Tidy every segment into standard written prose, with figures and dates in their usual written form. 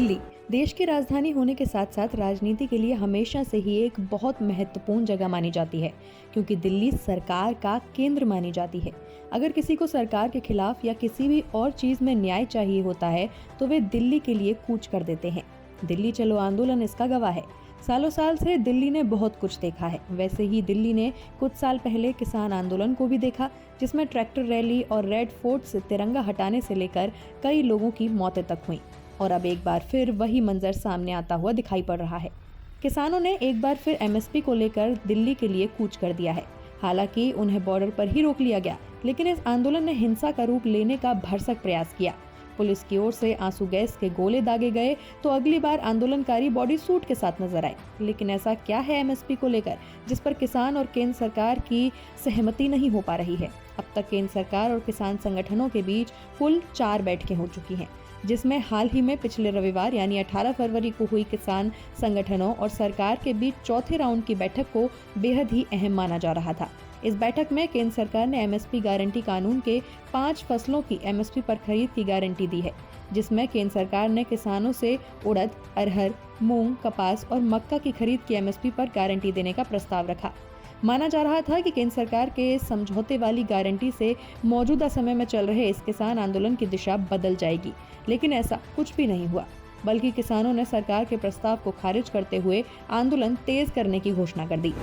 दिल्ली देश की राजधानी होने के साथ साथ राजनीति के लिए हमेशा से ही एक बहुत महत्वपूर्ण जगह मानी जाती है, क्योंकि दिल्ली सरकार का केंद्र मानी जाती है। अगर किसी को सरकार के खिलाफ या किसी भी और चीज में न्याय चाहिए होता है तो वे दिल्ली के लिए कूच कर देते हैं। दिल्ली चलो आंदोलन इसका गवाह है। सालों साल से दिल्ली ने बहुत कुछ देखा है। वैसे ही दिल्ली ने कुछ साल पहले किसान आंदोलन को भी देखा, जिसमें ट्रैक्टर रैली और रेड फोर्ट से तिरंगा हटाने से लेकर कई लोगों की मौतें तक हुई। और अब एक बार फिर वही मंजर सामने आता हुआ दिखाई पड़ रहा है। किसानों ने एक बार फिर एमएसपी को लेकर दिल्ली के लिए कूच कर दिया है। हालांकि उन्हें बॉर्डर पर ही रोक लिया गया, लेकिन इस आंदोलन ने हिंसा का रूप लेने का भरसक प्रयास किया। पुलिस की ओर से आंसू गैस के गोले दागे गए तो अगली बार आंदोलनकारी बॉडी सूट के साथ नजर आए। लेकिन ऐसा क्या है एमएसपी को लेकर जिस पर किसान और केंद्र सरकार की सहमति नहीं हो पा रही है? अब तक केंद्र सरकार और किसान संगठनों के बीच कुल 4 बैठकें हो चुकी हैं, जिसमें हाल ही में पिछले रविवार यानी 18 फरवरी को हुई किसान संगठनों और सरकार के बीच चौथे राउंड की बैठक को बेहद ही अहम माना जा रहा था। इस बैठक में केंद्र सरकार ने एमएसपी गारंटी कानून के 5 फसलों की एमएसपी पर खरीद की गारंटी दी है, जिसमें केंद्र सरकार ने किसानों से उड़द, अरहर, मूंग, कपास और मक्का की खरीद की एमएसपी पर गारंटी देने का प्रस्ताव रखा। माना जा रहा था कि केंद्र सरकार के समझौते वाली गारंटी से मौजूदा समय में चल रहे इस किसान आंदोलन की दिशा बदल जाएगी, लेकिन ऐसा कुछ भी नहीं हुआ, बल्कि किसानों ने सरकार के प्रस्ताव को खारिज करते हुए आंदोलन तेज करने की घोषणा कर दी।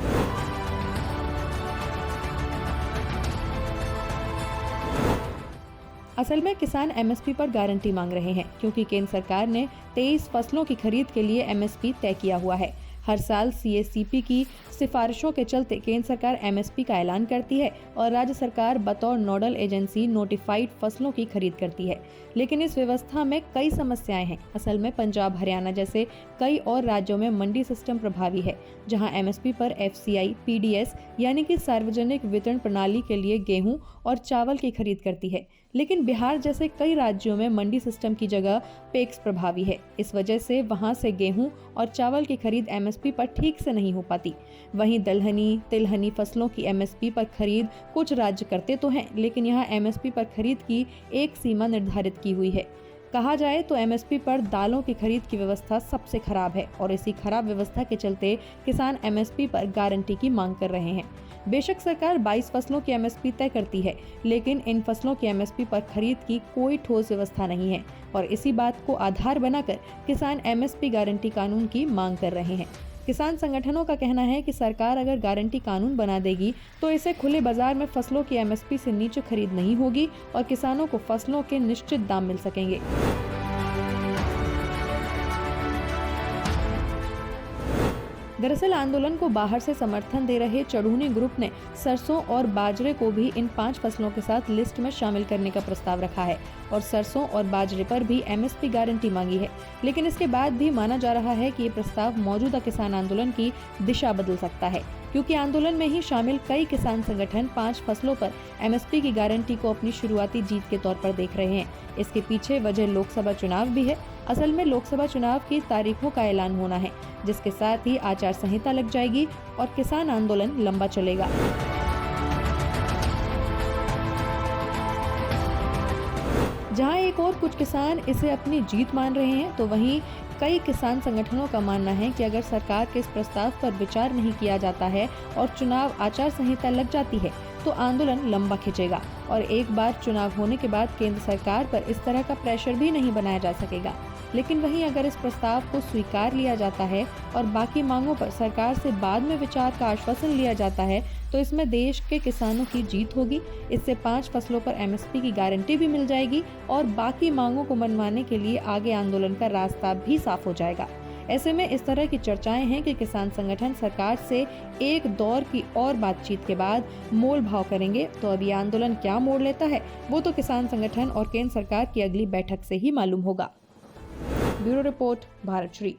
असल में किसान एमएसपी पर गारंटी मांग रहे हैं, क्योंकि केंद्र सरकार ने 23 फसलों की खरीद के लिए एमएसपी तय किया हुआ है। हर साल सीएसीपी की सिफारिशों के चलते केंद्र सरकार एमएसपी का ऐलान करती है और राज्य सरकार बतौर नोडल एजेंसी नोटिफाइड फसलों की खरीद करती है। लेकिन इस व्यवस्था में कई समस्याएं हैं। असल में पंजाब, हरियाणा जैसे कई और राज्यों में मंडी सिस्टम प्रभावी है, जहां एमएसपी पर एफसीआई, पीडीएस यानी कि सार्वजनिक वितरण प्रणाली के लिए गेहूं और चावल की खरीद करती है। लेकिन बिहार जैसे कई राज्यों में मंडी सिस्टम की जगह पेक्स प्रभावी है। इस वजह से वहां से गेहूं और चावल की खरीद एमएसपी पर ठीक से नहीं हो पाती। वहीं दलहनी, तिलहनी फसलों की एमएसपी पर खरीद कुछ राज्य करते तो हैं, लेकिन यहाँ एमएसपी पर खरीद की एक सीमा निर्धारित की हुई है। कहा जाए तो एमएसपी पर दालों की खरीद की व्यवस्था सबसे खराब है और इसी खराब व्यवस्था के चलते किसान एमएसपी पर गारंटी की मांग कर रहे हैं। बेशक सरकार 22 फसलों की एमएसपी तय करती है, लेकिन इन फसलों की एमएसपी पर खरीद की कोई ठोस व्यवस्था नहीं है और इसी बात को आधार बनाकर किसान एमएसपी गारंटी कानून की मांग कर रहे हैं। किसान संगठनों का कहना है कि सरकार अगर गारंटी कानून बना देगी तो इसे खुले बाजार में फसलों की एमएसपी से नीचे खरीद नहीं होगी और किसानों को फसलों के निश्चित दाम मिल सकेंगे। दरअसल आंदोलन को बाहर से समर्थन दे रहे चढ़ूनी ग्रुप ने सरसों और बाजरे को भी इन 5 फसलों के साथ लिस्ट में शामिल करने का प्रस्ताव रखा है और सरसों और बाजरे पर भी एमएसपी गारंटी मांगी है। लेकिन इसके बाद भी माना जा रहा है कि ये प्रस्ताव मौजूदा किसान आंदोलन की दिशा बदल सकता है, क्योंकि आंदोलन में ही शामिल कई किसान संगठन 5 फसलों पर एमएसपी की गारंटी को अपनी शुरुआती जीत के तौर पर देख रहे हैं। इसके पीछे वजह लोकसभा चुनाव भी है। असल में लोकसभा चुनाव की तारीखों का ऐलान होना है, जिसके साथ ही आचार संहिता लग जाएगी और किसान आंदोलन लंबा चलेगा। जहां एक और कुछ किसान इसे अपनी जीत मान रहे हैं, तो वहीं कई किसान संगठनों का मानना है कि अगर सरकार के इस प्रस्ताव पर विचार नहीं किया जाता है और चुनाव आचार संहिता लग जाती है तो आंदोलन लंबा खिंचेगा और एक बार चुनाव होने के बाद केंद्र सरकार पर इस तरह का प्रेशर भी नहीं बनाया जा सकेगा। लेकिन वहीं अगर इस प्रस्ताव को स्वीकार लिया जाता है और बाकी मांगों पर सरकार से बाद में विचार का आश्वासन लिया जाता है तो इसमें देश के किसानों की जीत होगी। इससे 5 फसलों पर एमएसपी की गारंटी भी मिल जाएगी और बाकी मांगों को मनवाने के लिए आगे आंदोलन का रास्ता भी साफ हो जाएगा। ऐसे में इस तरह की चर्चाएं हैं कि किसान संगठन सरकार से एक दौर की और बातचीत के बाद मोल भाव करेंगे। तो अब ये आंदोलन क्या मोड़ लेता है वो तो किसान संगठन और केंद्र सरकार की अगली बैठक से ही मालूम होगा। Bureau report, Bharat Shri.